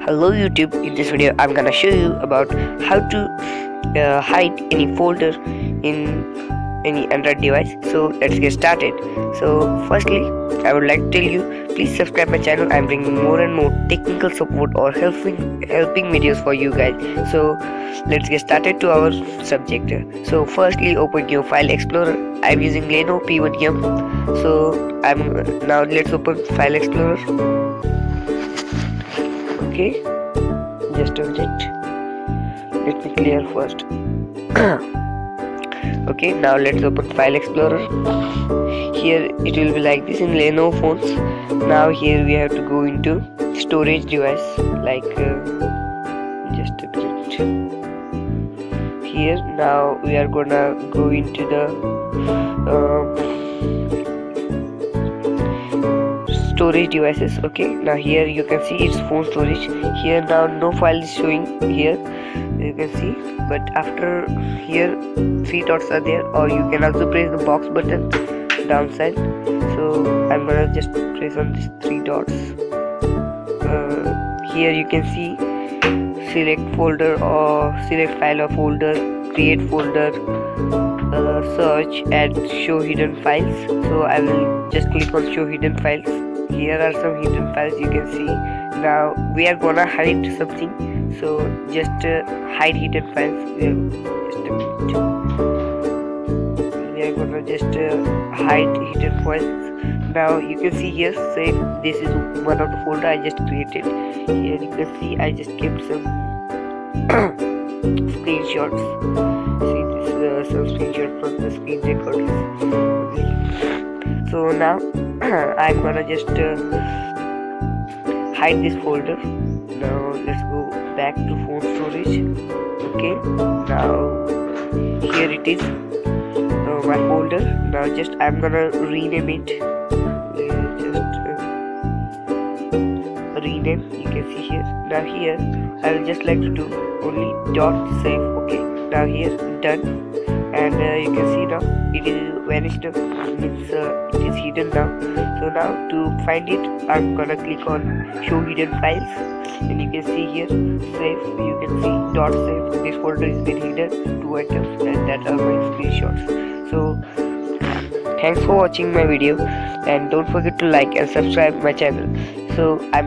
Hello YouTube, in this video I'm gonna show you about how to hide any folder in any Android device. So let's get started. So firstly I would like to tell you, please subscribe my channel. I'm bringing more and more technical support or helping videos for you guys. So let's get started to our subject. So firstly open your file explorer. I'm using lenovo P1M. So now let's open file explorer. Okay, just a minute, let me clear first. Okay, now let's open file explorer. Here it will be like this in lenovo phones. Now here we have to go into storage device, like just a minute. Here now we are gonna go into the storage devices. Okay, now here you can see it's phone storage. Here now no file is showing here, you can see, but after here 3 dots are there, or you can also press the box button downside. So I'm gonna just press on these 3 dots. Here you can see select folder or select file or folder, create folder, search and show hidden files. So I will just click on show hidden files. Here are some hidden files you can see. Now we are gonna hide something, so just hide hidden files. Just a minute. We are gonna just hide hidden files. Now you can see here, say this is one of the folder I just created. Here you can see I just kept some screenshots. See this some screenshot from the screen recorders. So now I'm gonna just hide this folder. Now let's go back to phone storage. Okay, now here it is, my folder. Now just I'm gonna rename it. Rename, you can see here. Now here I will just like to do only .save. Okay, now here done, and you can see now it is vanished, means it is hidden now. So now to find it I'm gonna click on show hidden files, and you can see here save. You can see .save. This folder is been hidden, 2 items, and that are my screenshots. So thanks for watching my video, and don't forget to like and subscribe my channel. So I'm